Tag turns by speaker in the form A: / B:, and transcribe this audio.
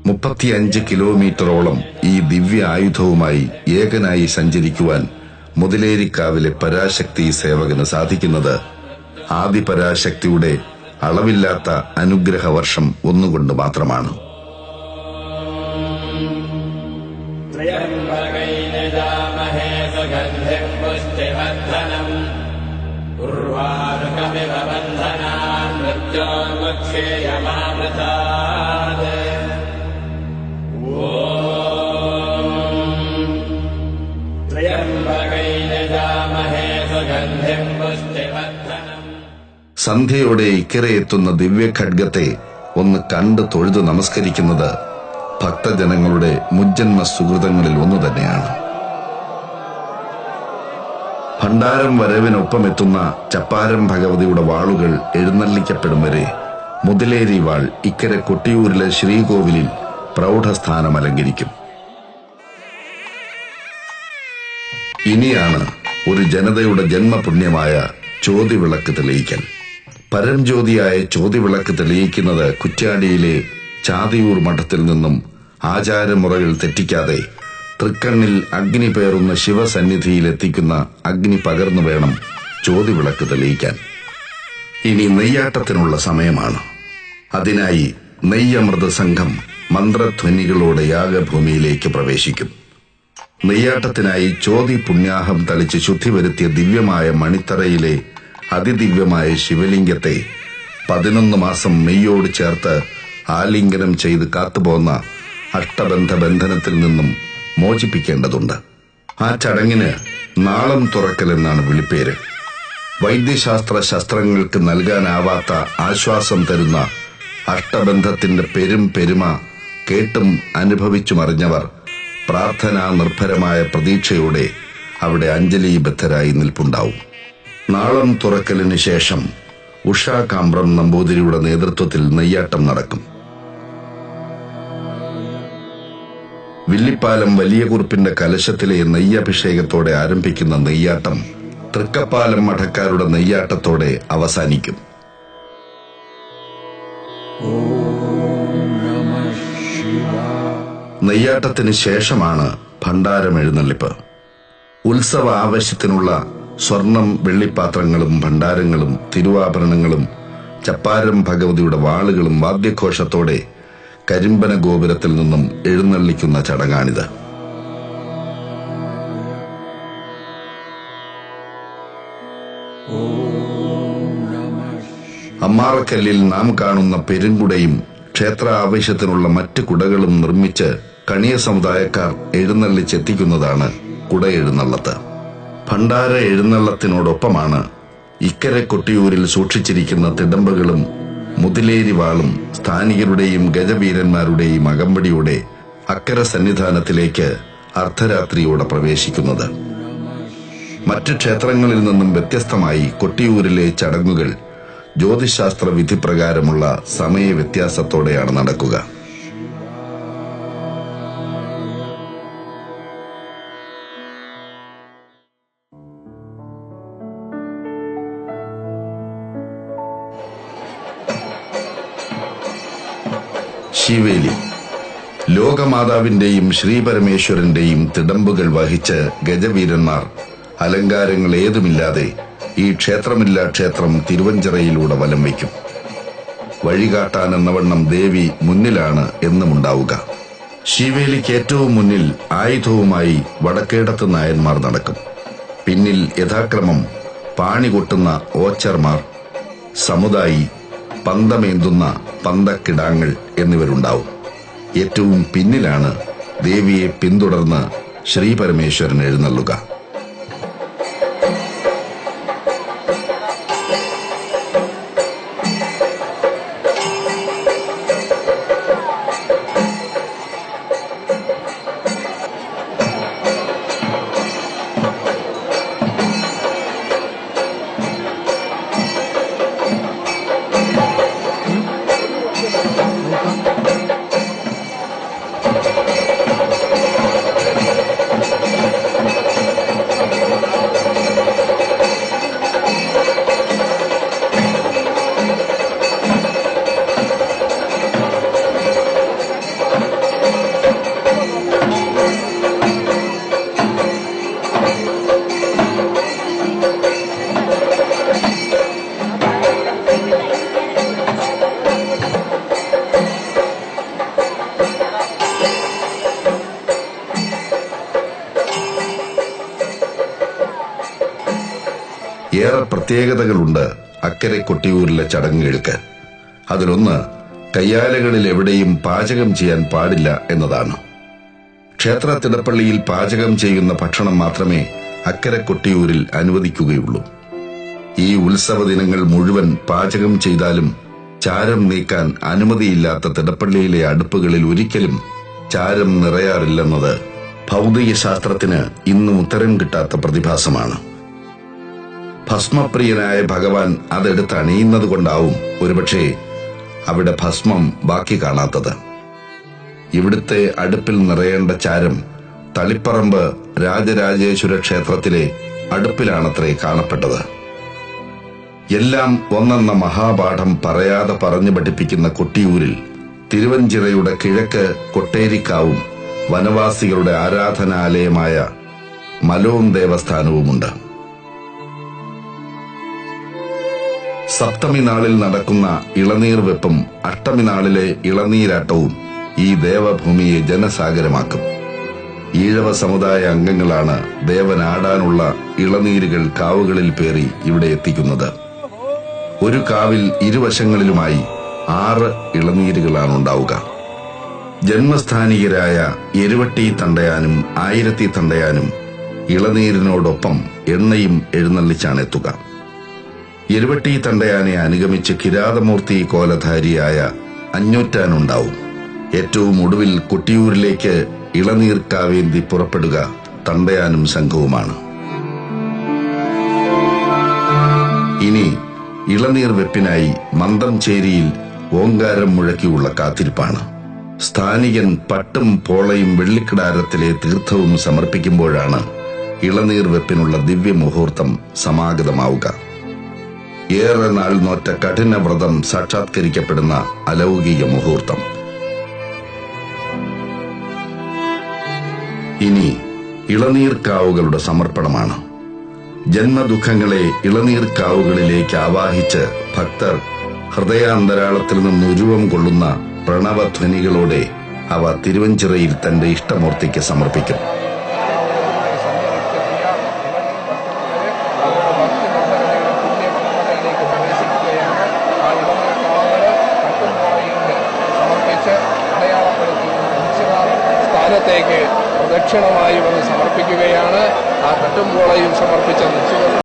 A: 35 കിലോമീറ്ററോളം ഈ ദിവ്യ ആയുധവുമായി ഏകനായി സഞ്ചരിക്കുവാൻ മുതിലേരിക്കാവിലെ പരാശക്തി സേവകന് സാധിക്കുന്നത് ആദിപരാശക്തിയുടെ അളവില്ലാത്ത അനുഗ്രഹവർഷം ഒന്നുകൊണ്ട് മാത്രമാണ്. സന്ധ്യയോടെ ഇക്കരെ എത്തുന്ന ദിവ്യഖഡ്ഗത്തെ ഒന്ന് കണ്ട് തൊഴുതു നമസ്കരിക്കുന്നത് ഭക്തജനങ്ങളുടെ മുജ്ജന്മ സുഹൃതങ്ങളിൽ ഒന്നു തന്നെയാണ്. ഭണ്ഡാരം വരവിനൊപ്പം എത്തുന്ന ചപ്പാരം ഭഗവതിയുടെ വാളുകൾ എഴുന്നള്ളിക്കപ്പെടും വരെ മുതിലേരി വാൾ ഇക്കരെ കൊട്ടിയൂരിലെ ശ്രീകോവിലിൽ പ്രൗഢസ്ഥാനം അലങ്കരിക്കും. ഇനിയാണ് ഒരു ജനതയുടെ ജന്മപുണ്യമായ ചോതിവിളക്ക് തെളിയിക്കൽ. പരംജ്യോതിയായ ചോതിവിളക്ക് തെളിയിക്കുന്നത് കുറ്റ്യാടിയിലെ ചാതിയൂർ മഠത്തിൽ നിന്നും ആചാരമുറകൾ തെറ്റിക്കാതെ തൃക്കണ്ണിൽ അഗ്നി പേറുന്ന ശിവസന്നിധിയിലെത്തിക്കുന്ന അഗ്നി പകർന്നു വേണം ചോതിവിളക്ക് തെളിയിക്കാൻ. ഇനി നെയ്യാട്ടത്തിനുള്ള സമയമാണ്. അതിനായി നെയ്യമൃത സംഘം മന്ത്രധ്വനികളോടെ യാഗഭൂമിയിലേക്ക് പ്രവേശിക്കും. നെയ്യാട്ടത്തിനായി ചോതി പുണ്യാഹം തളിച്ച് ശുദ്ധി വരുത്തിയ ദിവ്യമായ മണിത്തറയിലെ അതിദിവ്യമായ ശിവലിംഗത്തെ 11 മാസം നെയ്യോട് ചേർത്ത് ആലിംഗനം ചെയ്ത് കാത്തുപോന്ന അഷ്ടബന്ധ ബന്ധനത്തിൽ നിന്നും മോചിപ്പിക്കേണ്ടതുണ്ട്. ആ ചടങ്ങിന് നാളം തുറക്കൽ എന്നാണ് വിളിപ്പേര്. വൈദ്യശാസ്ത്ര ശസ്ത്രങ്ങൾക്ക് നൽകാനാവാത്ത ആശ്വാസം തരുന്ന അഷ്ടബന്ധത്തിന്റെ പെരുമ കേട്ടും അനുഭവിച്ചുമറിഞ്ഞവർ പ്രാർത്ഥനാ നിർഭരമായ പ്രതീക്ഷയോടെ അവിടെ അഞ്ജലിബദ്ധരായി നിൽപ്പുണ്ടാവും. നാളം തുറക്കലിന് ശേഷം ഉഷാ കാമ്പ്രം നമ്പൂതിരിയുടെ നേതൃത്വത്തിൽ നെയ്യാട്ടം നടക്കും. വില്ലിപ്പാലം വലിയ കുറുപ്പിന്റെ കലശത്തിലെ നെയ്യഭിഷേകത്തോടെ ആരംഭിക്കുന്ന നെയ്യാട്ടം തൃക്കപ്പാലം മഠക്കാരുടെ നെയ്യാട്ടത്തോടെ അവസാനിക്കും. നെയ്യാട്ടത്തിന് ശേഷമാണ് ഭണ്ഡാരം എഴുന്നള്ളിപ്പ്. ഉത്സവ ആവശ്യത്തിനുള്ള സ്വർണം, വെള്ളിപ്പാത്രങ്ങളും ഭണ്ഡാരങ്ങളും തിരുവാഭരണങ്ങളും ചപ്പാരം ഭഗവതിയുടെ വാളുകളും വാദ്യഘോഷത്തോടെ കരിമ്പന ഗോപുരത്തിൽ നിന്നും എഴുന്നള്ളിക്കുന്ന ചടങ്ങാണിത്. അമ്മാറക്കല്ലിൽ നാം കാണുന്ന പെരുങ്കുടയും ക്ഷേത്ര ആവശ്യത്തിനുള്ള മറ്റ് കുടകളും നിർമ്മിച്ച് കണിയ സമുദായക്കാർ എഴുന്നള്ളിച്ചെത്തിക്കുന്നതാണ് കുടയെഴുന്നള്ളത്ത്. ഭണ്ഡാര എഴുന്നള്ളത്തിനോടൊപ്പമാണ് ഇക്കരെ കൊട്ടിയൂരിൽ സൂക്ഷിച്ചിരിക്കുന്ന തിടമ്പകളും മുതിലേരി വാളും സ്ഥാനികരുടെയും ഗജവീരന്മാരുടെയും അകമ്പടിയോടെ അക്കര സന്നിധാനത്തിലേക്ക് അർദ്ധരാത്രിയോടെ പ്രവേശിക്കുന്നത്. മറ്റ് ക്ഷേത്രങ്ങളിൽ നിന്നും വ്യത്യസ്തമായി കൊട്ടിയൂരിലെ ചടങ്ങുകൾ ജ്യോതിശാസ്ത്ര വിധിപ്രകാരമുള്ള സമയ വ്യത്യാസത്തോടെയാണ് നടക്കുക. ശിവേലി ലോകമാതാവിന്റെയും ശ്രീപരമേശ്വരന്റെയും തിടമ്പുകൾ വഹിച്ച് ഗജവീരന്മാർ അലങ്കാരങ്ങൾ ഏതുമില്ലാതെ ഈ ക്ഷേത്രമില്ലാ ക്ഷേത്രം തിരുവഞ്ചിറയിലൂടെ വലം വയ്ക്കും. വഴികാട്ടാനെന്നവണ്ണം ദേവി മുന്നിലാണ് എന്നുമുണ്ടാവുക. ശിവേലിക്ക് ഏറ്റവും മുന്നിൽ ആയുധവുമായി വടക്കേടത്ത് നായന്മാർ നടക്കും. പിന്നിൽ യഥാക്രമം പാണി കൊട്ടുന്ന ഓച്ചർമാർ, സമുദായി, പന്തമേന്തുന്ന പന്തക്കിടാങ്ങൾ എന്നിവരുണ്ടാവും. ഏറ്റവും പിന്നിലാണ് ദേവിയെ പിന്തുടർന്ന് ശ്രീപരമേശ്വരൻ എഴുന്നള്ളുക. ഏറെ പ്രത്യേകതകളുണ്ട് അക്കരെ കൊട്ടിയൂരിലെ ചടങ്ങുകൾക്ക്. അതിലൊന്ന് കയ്യാലകളിൽ എവിടെയും പാചകം ചെയ്യാൻ പാടില്ല എന്നതാണ്. ക്ഷേത്ര തിടപ്പള്ളിയിൽ പാചകം ചെയ്യുന്ന ഭക്ഷണം മാത്രമേ അക്കരെ കൊട്ടിയൂരിൽ അനുവദിക്കുകയുള്ളൂ. ഈ ഉത്സവ ദിനങ്ങൾ മുഴുവൻ പാചകം ചെയ്താലും ചാരം നീക്കാൻ അനുമതിയില്ലാത്ത തിടപ്പള്ളിയിലെ അടുപ്പുകളിൽ ഒരിക്കലും ചാരം നിറയാറില്ലെന്നത് ഭൗതിക ശാസ്ത്രത്തിന് ഇന്നും ഉത്തരം കിട്ടാത്ത പ്രതിഭാസമാണ്. ഭസ്മപ്രിയനായ ഭഗവാൻ അതെടുത്ത് അണിയുന്നത് കൊണ്ടാവും ഒരുപക്ഷെ അവിടെ ഭസ്മം ബാക്കി കാണാത്തത്. ഇവിടുത്തെ അടുപ്പിൽ നിറയേണ്ട ചാരം തളിപ്പറമ്പ് രാജരാജേശ്വര ക്ഷേത്രത്തിലെ അടുപ്പിലാണത്രേ കാണപ്പെട്ടത്. എല്ലാം ഒന്നെന്ന മഹാപാഠം പറയാതെ പറഞ്ഞു പഠിപ്പിക്കുന്ന കൊട്ടിയൂരിൽ തിരുവഞ്ചിറയുടെ കിഴക്ക് കൊട്ടേരിക്കാവും വനവാസികളുടെ ആരാധനാലയമായ മലോം ദേവസ്ഥാനവുമുണ്ട്. സപ്തമി നാളിൽ നടക്കുന്ന ഇളനീർ വെപ്പും അഷ്ടമി നാളിലെ ഇളനീരാട്ടവും ഈ ദേവഭൂമിയെ ജനസാഗരമാക്കും. ഈഴവ സമുദായ അംഗങ്ങളാണ് ദേവനാടാനുള്ള ഇളനീരുകൾ കാവുകളിൽ പേറി ഇവിടെ എത്തിക്കുന്നത്. ഒരു കാവിൽ ഇരുവശങ്ങളിലുമായി 6 ഇളനീരുകളാണ് ഉണ്ടാവുക. ജന്മസ്ഥാനികരായ എരുവട്ടി തണ്ടയാനും ആയിരത്തി തണ്ടയാനും ഇളനീരിനോടൊപ്പം എണ്ണയും എഴുന്നള്ളിച്ചാണ് എത്തുക. എരുവട്ടി തണ്ടയാനെ അനുഗമിച്ച് കിരാതമൂർത്തി കോലധാരിയായ അഞ്ഞൂറ്റാനുണ്ടാവും. ഏറ്റവും ഒടുവിൽ കൊട്ടിയൂരിലേക്ക് ഇളനീർ കാവേന്തി പുറപ്പെടുക തണ്ടയാനും സംഘവുമാണ്. ഇനി ഇളനീർ വെപ്പിനായി മന്ദംചേരിയിൽ ഓങ്കാരം മുഴക്കിയുള്ള കാത്തിരിപ്പാണ്. സ്ഥാനികൻ പട്ടും പോളയും വെള്ളിക്കിടാരത്തിലെ തീർത്ഥവും സമർപ്പിക്കുമ്പോഴാണ് ഇളനീർ വെപ്പിനുള്ള ദിവ്യമുഹൂർത്തം സമാഗതമാവുക. ഏറെ നാൾ നോറ്റ കഠിന വ്രതം സാക്ഷാത്കരിക്കപ്പെടുന്ന അലൗകിക മുഹൂർത്തം. ഇനി ഇളനീർക്കാവുകളുടെ സമർപ്പണമാണ്. ജന്മദുഃഖങ്ങളെ ഇളനീർക്കാവുകളിലേക്ക് ആവാഹിച്ച് ഭക്തർ ഹൃദയാന്തരാളത്തിൽ നിന്ന് ഉരുവം കൊള്ളുന്ന പ്രണവധ്വനികളോടെ അവ തിരുവഞ്ചിറയിൽ തന്റെ ഇഷ്ടമൂർത്തിക്ക് സമർപ്പിക്കും.
B: സ്ഥാനത്തേക്ക് പ്രദക്ഷിണമായി വന്ന് സമർപ്പിക്കുകയാണ്. ആ കട്ടുംപോളയും സമർപ്പിച്ച നിശ്ചിത